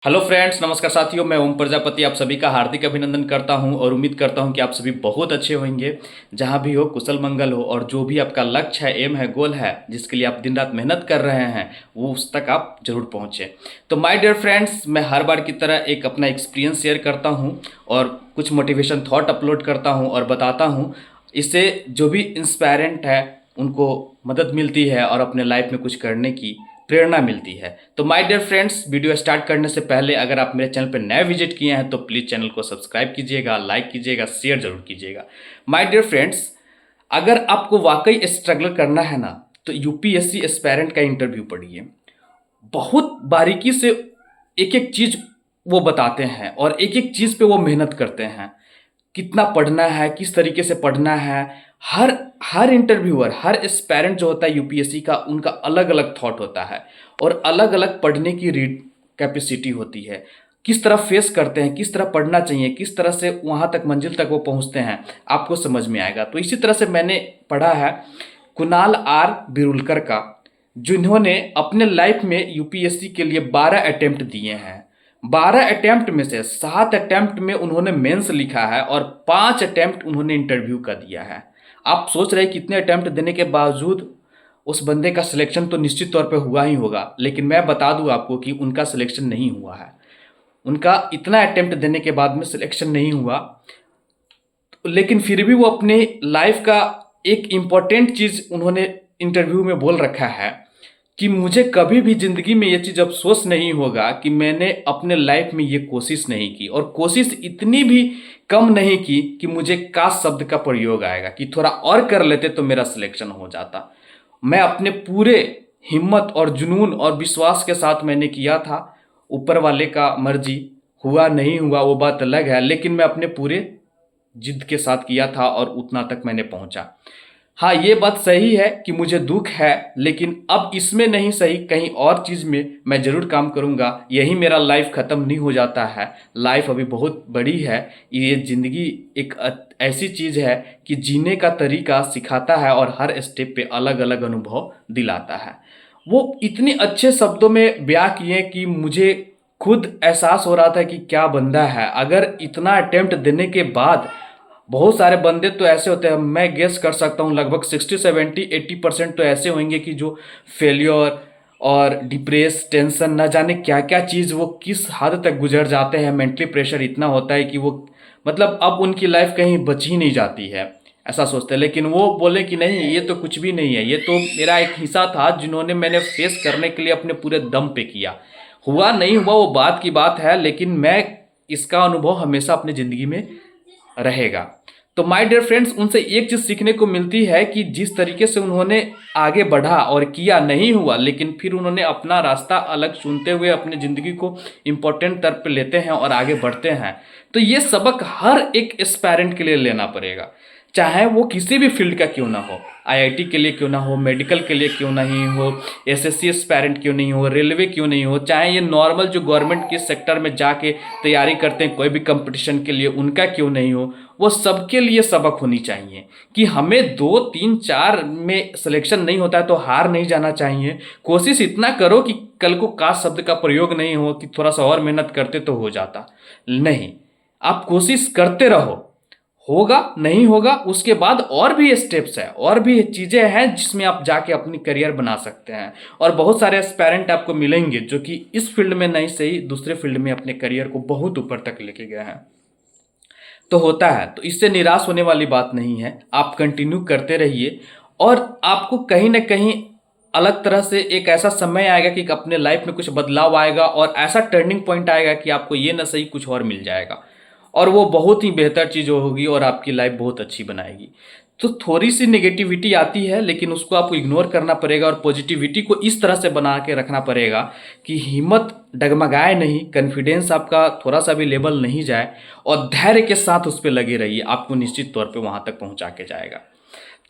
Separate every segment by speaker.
Speaker 1: Hello friends, नमस्कार साथियों। मैं ओम प्रजापति आप सभी का हार्दिक अभिनंदन करता हूं और उम्मीद करता हूं कि आप सभी बहुत अच्छे होंगे। जहां भी हो कुशल मंगल हो और जो भी आपका लक्ष्य है, एम है, गोल है, जिसके लिए आप दिन रात मेहनत कर रहे हैं, वो उस तक आप जरूर पहुंचे। तो माय डियर फ्रेंड्स, मैं हर बार की तरह एक अपना एक्सपीरियंस शेयर करता हूं और कुछ मोटिवेशन थॉट अपलोड करता हूं और बताता हूं। इससे जो भी इंस्पायरेंट है उनको मदद मिलती है और अपने लाइफ में कुछ करने की प्रेरणा मिलती है। तो my dear friends, video start करने से पहले अगर आप मेरे चैनल पर नए विजिट किए हैं तो प्लीज़ चैनल को सब्सक्राइब कीजिएगा, लाइक कीजिएगा, शेयर जरूर कीजिएगा। माय डियर फ्रेंड्स, अगर आपको वाकई स्ट्रगल करना है ना, तो यूपीएससी एस्पायरेंट का इंटरव्यू पढ़िए। बहुत बारीकी से एक एक चीज़ वो बताते हैं और एक एक चीज़ पे वो मेहनत करते हैं। कितना पढ़ना है, किस तरीके से पढ़ना है। हर हर इंटरव्यूअर, हर एस्पायरेंट जो होता है यूपीएससी का, उनका अलग अलग थॉट होता है और अलग अलग पढ़ने की रीड कैपेसिटी होती है। किस तरह फेस करते हैं, किस तरह पढ़ना चाहिए, किस तरह से वहाँ तक मंजिल तक वो पहुँचते हैं, आपको समझ में आएगा। तो इसी तरह से मैंने पढ़ा है कुणाल आर बिरुलकर का, जिन्होंने अपने लाइफ में यूपीएससी के लिए 12 अटेम्प्ट दिए हैं। 12 अटेम्प्ट में से 7 अटेम्प्ट में उन्होंने मेंस लिखा है और 5 अटेम्प्ट उन्होंने इंटरव्यू का दिया है। आप सोच रहे हैं कितने अटेम्प्ट देने के बावजूद उस बंदे का सिलेक्शन तो निश्चित तौर पे हुआ ही होगा, लेकिन मैं बता दूं आपको कि उनका सिलेक्शन नहीं हुआ है। उनका इतना अटेम्प्ट देने के बाद में सिलेक्शन नहीं हुआ, लेकिन फिर भी वो अपने लाइफ का एक इम्पॉर्टेंट चीज़ उन्होंने इंटरव्यू में बोल रखा है कि मुझे कभी भी ज़िंदगी में ये चीज़ अफसोस नहीं होगा कि मैंने अपने लाइफ में ये कोशिश नहीं की, और कोशिश इतनी भी कम नहीं की कि मुझे काश शब्द का प्रयोग आएगा कि थोड़ा और कर लेते तो मेरा सिलेक्शन हो जाता। मैं अपने पूरे हिम्मत और जुनून और विश्वास के साथ मैंने किया था। ऊपर वाले का मर्जी, हुआ नहीं हुआ वो बात अलग है, लेकिन मैं अपने पूरे जिद के साथ किया था और उतना तक मैंने पहुंचा। हाँ, ये बात सही है कि मुझे दुख है, लेकिन अब इसमें नहीं सही, कहीं और चीज़ में मैं ज़रूर काम करूँगा। यही मेरा लाइफ ख़त्म नहीं हो जाता है। लाइफ अभी बहुत बड़ी है। ये ज़िंदगी एक ऐसी चीज़ है कि जीने का तरीका सिखाता है और हर स्टेप पे अलग अलग अनुभव दिलाता है। वो इतने अच्छे शब्दों में बयां किए कि मुझे खुद एहसास हो रहा था कि क्या बंदा है। अगर इतना अटेम्प्ट देने के बाद, बहुत सारे बंदे तो ऐसे होते हैं, मैं गेस कर सकता हूँ लगभग 60 70 80% तो ऐसे होंगे कि जो फेलियर और डिप्रेस, टेंशन, ना जाने क्या क्या चीज़ वो किस हद तक गुजर जाते हैं। मेंटली प्रेशर इतना होता है कि वो मतलब अब उनकी लाइफ कहीं बच ही नहीं जाती है, ऐसा सोचते हैं। लेकिन वो बोले कि नहीं, ये तो कुछ भी नहीं है, ये तो मेरा एक हिस्सा था जिन्होंने मैंने फेस करने के लिए अपने पूरे दम पे किया। हुआ नहीं हुआ वो बात की बात है, लेकिन मैं इसका अनुभव हमेशा अपनी ज़िंदगी में रहेगा। तो माय डियर फ्रेंड्स, उनसे एक चीज़ सीखने को मिलती है कि जिस तरीके से उन्होंने आगे बढ़ा और किया, नहीं हुआ, लेकिन फिर उन्होंने अपना रास्ता अलग चुनते हुए अपनी ज़िंदगी को इम्पोर्टेंट तरफ पे लेते हैं और आगे बढ़ते हैं। तो ये सबक हर एक एस्पायरेंट के लिए लेना पड़ेगा, चाहे वो किसी भी फील्ड का क्यों ना हो। आईआईटी के लिए क्यों ना हो, मेडिकल के लिए क्यों नहीं हो, एसएससी एस्पायरेंट क्यों नहीं हो, रेलवे क्यों नहीं हो, चाहे ये नॉर्मल जो गवर्नमेंट के सेक्टर में जाके तैयारी करते हैं कोई भी कंपटीशन के लिए, उनका क्यों नहीं हो। वो सबके लिए सबक होनी चाहिए कि हमें 2 3 4 में सिलेक्शन नहीं होता है तो हार नहीं जाना चाहिए। कोशिश इतना करो कि कल को काश शब्द का प्रयोग नहीं हो कि थोड़ा सा और मेहनत करते तो हो जाता। नहीं, आप कोशिश करते रहो। होगा नहीं होगा उसके बाद और भी स्टेप्स है, और भी चीज़ें हैं जिसमें आप जाके अपनी करियर बना सकते हैं। और बहुत सारे एस्पायरेंट आपको मिलेंगे जो कि इस फील्ड में नहीं सही, दूसरे फील्ड में अपने करियर को बहुत ऊपर तक लेके गए हैं। तो होता है, तो इससे निराश होने वाली बात नहीं है। आप कंटिन्यू करते रहिए और आपको कहीं ना कहीं अलग तरह से एक ऐसा समय आएगा कि अपने लाइफ में कुछ बदलाव आएगा और ऐसा टर्निंग पॉइंट आएगा कि आपको ये ना सही कुछ और मिल जाएगा और वो बहुत ही बेहतर चीज़ होगी और आपकी लाइफ बहुत अच्छी बनाएगी। तो थोड़ी सी नेगेटिविटी आती है, लेकिन उसको आपको इग्नोर करना पड़ेगा और पॉजिटिविटी को इस तरह से बना के रखना पड़ेगा कि हिम्मत डगमगाए नहीं, कॉन्फिडेंस आपका थोड़ा सा भी लेवल नहीं जाए और धैर्य के साथ उस पर लगे रहिए। आपको निश्चित तौर पे वहाँ तक पहुँचा के जाएगा।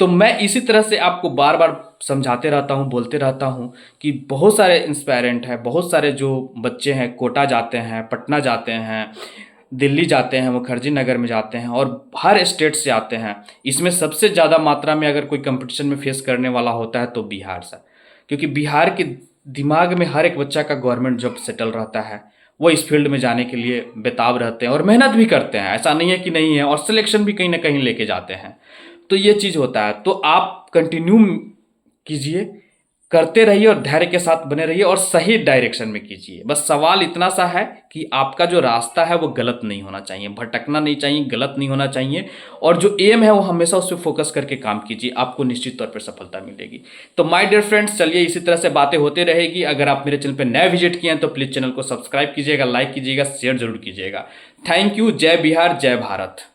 Speaker 1: तो मैं इसी तरह से आपको बार बार समझाते रहता हूँ, बोलते रहता हूँ कि बहुत सारे इंस्पायरेंट हैं, बहुत सारे जो बच्चे हैं कोटा जाते हैं, पटना जाते हैं, दिल्ली जाते हैं, मुखर्जी नगर में जाते हैं और हर स्टेट से आते हैं। इसमें सबसे ज़्यादा मात्रा में अगर कोई कंपटीशन में फेस करने वाला होता है तो बिहार से, क्योंकि बिहार की दिमाग में हर एक बच्चा का गवर्नमेंट जॉब सेटल रहता है, वो इस फील्ड में जाने के लिए बेताब रहते हैं और मेहनत भी करते हैं, ऐसा नहीं है कि नहीं है, और सिलेक्शन भी कहीं ना कहीं लेके जाते हैं। तो ये चीज़ होता है, तो आप कंटिन्यू कीजिए, करते रहिए और धैर्य के साथ बने रहिए और सही डायरेक्शन में कीजिए। बस सवाल इतना सा है कि आपका जो रास्ता है वो गलत नहीं होना चाहिए, भटकना नहीं चाहिए, गलत नहीं होना चाहिए, और जो एम है वो हमेशा उस पर फोकस करके काम कीजिए, आपको निश्चित तौर पर सफलता मिलेगी। तो माय डियर फ्रेंड्स, चलिए इसी तरह से बातें होते रहेगी। अगर आप मेरे चैनल पर नए विजिट किए हैं तो प्लीज़ चैनल को सब्सक्राइब कीजिएगा, लाइक कीजिएगा, शेयर जरूर कीजिएगा। Thank you. जय बिहार, जय भारत।